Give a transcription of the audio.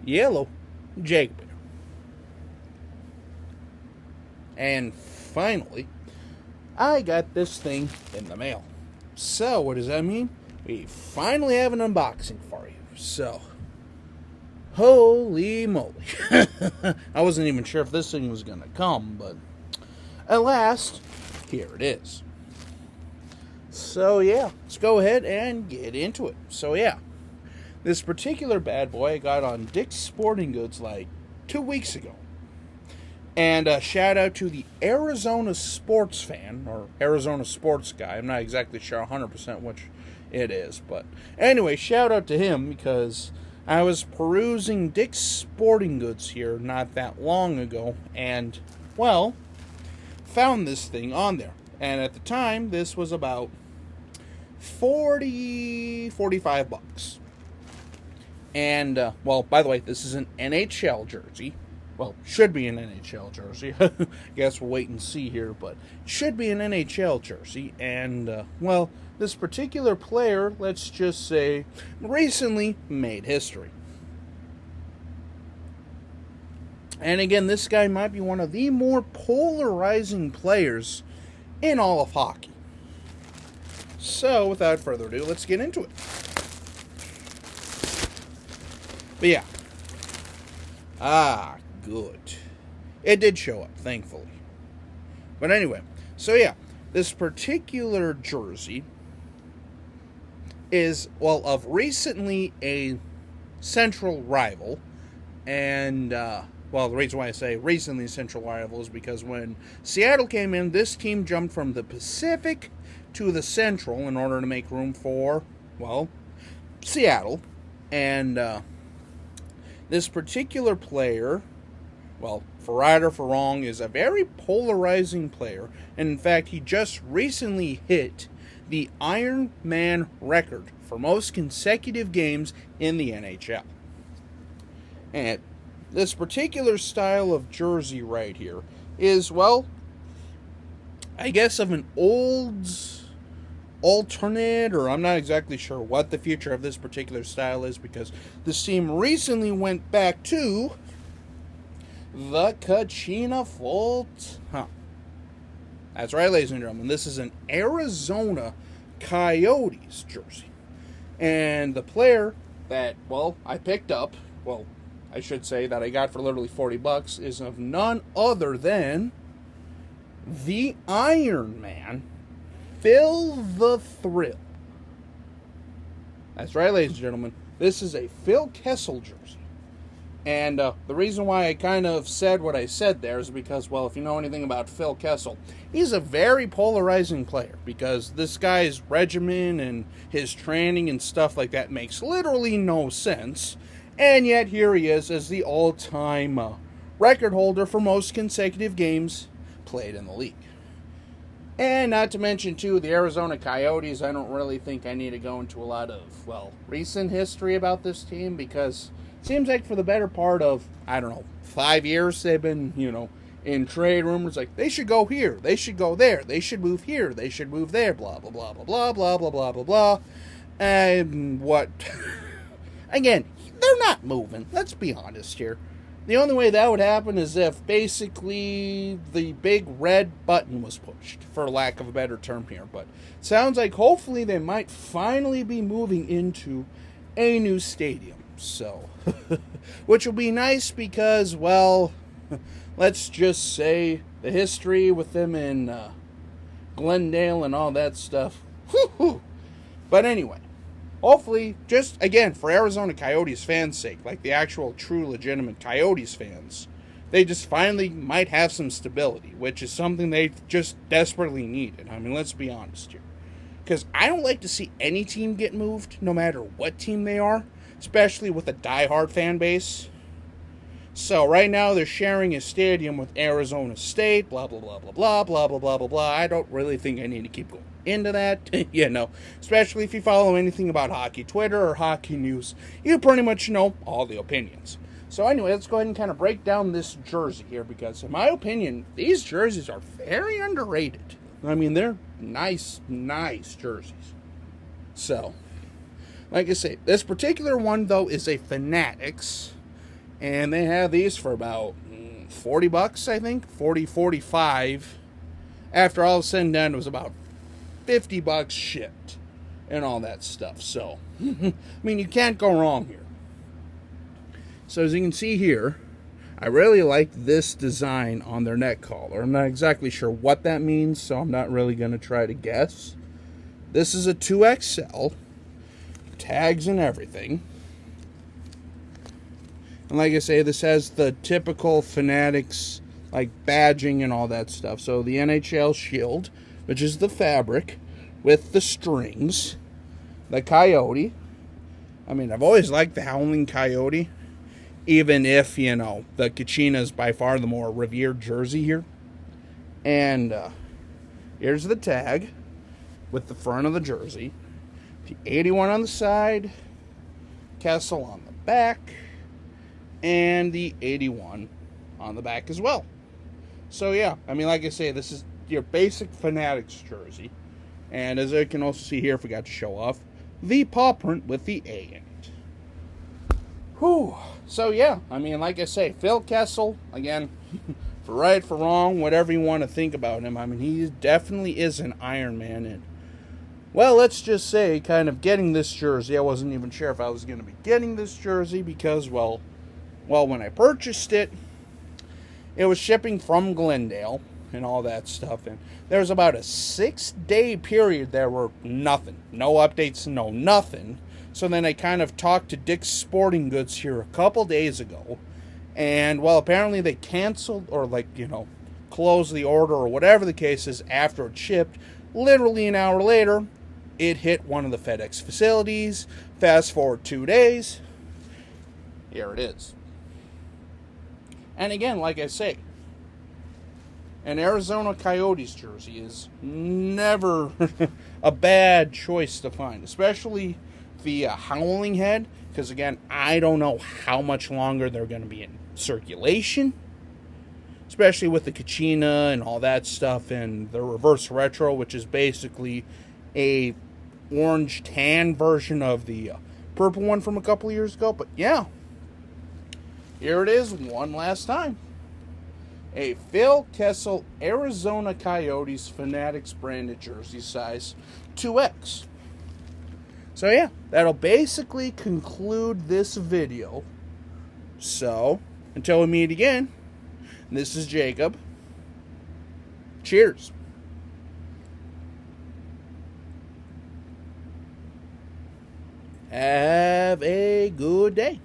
yellow Jacob. And finally, I got this thing in the mail. So, what does that mean? We finally have an unboxing for you. So, holy moly. I wasn't even sure if this thing was going to come, but at last, here it is. So, yeah, let's go ahead and get into it. So, yeah, this particular bad boy I got on Dick's Sporting Goods like 2 weeks ago. And a shout out to the Arizona sports fan, or Arizona sports guy. I'm not exactly sure 100% which it is. But anyway, shout out to him because I was perusing Dick's Sporting Goods here not that long ago. And, well, found this thing on there. And at the time, this was about $45. And, well, by the way, this is an NHL jersey. Well, should be an NHL jersey. Guess we'll wait and see here, but it should be an NHL jersey. And, well, this particular player, let's just say, recently made history. And again, this guy might be one of the more polarizing players in all of hockey. So, without further ado, let's get into it. But yeah. Good. It did show up, thankfully. But anyway, so yeah, this particular jersey is, well, of recently a central rival. And, well, the reason why I say recently central rival is because when Seattle came in, this team jumped from the Pacific to the Central in order to make room for, well, Seattle. And, this particular player, well, for right or for wrong, is a very polarizing player. And in fact, he just recently hit the Iron Man record for most consecutive games in the NHL. And this particular style of jersey right here is, well, I guess of an old alternate, or I'm not exactly sure what the future of this particular style is, because this team recently went back to the Kachina Fault. That's right, ladies and gentlemen. This is an Arizona Coyotes jersey. And the player that, well, I picked up, well, I should say that I got for literally $40, is of none other than the Iron Man, Phil the Thrill. That's right, ladies and gentlemen. This is a Phil Kessel jersey. And the reason why I kind of said what I said there is because, well, if you know anything about Phil Kessel, he's a very polarizing player because this guy's regimen and his training and stuff like that makes literally no sense. And yet here he is as the all-time record holder for most consecutive games played in the league. And not to mention, too, the Arizona Coyotes. I don't really think I need to go into a lot of, well, recent history about this team because it seems like for the better part of, I don't know, 5 years they've been, in trade rumors like they should go here, they should go there, they should move here, they should move there, blah, blah, blah, blah, blah, blah, blah, blah, blah, blah. And what? Again, they're not moving. Let's be honest here. The only way that would happen is if basically the big red button was pushed, for lack of a better term here. But it sounds like hopefully they might finally be moving into a new stadium. So, which will be nice because, well, let's just say the history with them in Glendale and all that stuff. Whew. But anyway. Hopefully, just, again, for Arizona Coyotes fans' sake, like the actual true legitimate Coyotes fans, they just finally might have some stability, which is something they just desperately needed. I mean, let's be honest here. Because I don't like to see any team get moved, no matter what team they are, especially with a diehard fan base. So right now they're sharing a stadium with Arizona State, blah, blah, blah, blah, blah, blah, blah, blah, blah, blah. I don't really think I need to keep going into that, especially if you follow anything about hockey Twitter or hockey news, you pretty much know all the opinions. So anyway, let's go ahead and kind of break down this jersey here, because in my opinion, these jerseys are very underrated. I mean, they're nice jerseys. So, like I say, this particular one, though, is a Fanatics, And they have these for about 40 bucks, I think. 40, 45. After all is said and done, it was about 50 bucks shipped and all that stuff. So, I mean, you can't go wrong here. So as you can see here, I really like this design on their neck collar. I'm not exactly sure what that means, so I'm not really going to try to guess. This is a 2XL. Tags and everything. And like I say, this has the typical Fanatics, like badging and all that stuff. So the NHL shield, which is the fabric, with the strings. The coyote. I mean, I've always liked the Howling Coyote. Even if, you know, the Kachina is by far the more revered jersey here. And here's the tag with the front of the jersey. The 81 on the side. Kessel on the back. And the 81 on the back as well. So yeah, I mean, like I say, this is your basic Fanatics jersey. And as you can also see here, forgot to show off, the paw print with the A in it. Whew. So yeah, I mean, like I say, Phil Kessel, again, for right, for wrong, whatever you want to think about him, I mean, he definitely is an Iron Man. And, well, let's just say, kind of getting this jersey, I wasn't even sure if I was going to be getting this jersey because, well, when I purchased it, it was shipping from Glendale and all that stuff. And there was about a 6-day period there where nothing. No updates, no nothing. So then I kind of talked to Dick's Sporting Goods here a couple days ago. And, well, apparently they canceled or, like, you know, closed the order or whatever the case is after it shipped. Literally an hour later, it hit one of the FedEx facilities. Fast forward 2 days. Here it is. And again, like I say, an Arizona Coyotes jersey is never a bad choice to find, especially the Howling head, because again, I don't know how much longer they're going to be in circulation, especially with the Kachina and all that stuff, and the reverse retro, which is basically a orange tan version of the purple one from a couple years ago. But yeah, here it is one last time. A Phil Kessel Arizona Coyotes Fanatics branded jersey, size 2X. So yeah, that'll basically conclude this video. So, until we meet again, this is Jacob. Cheers. Have a good day.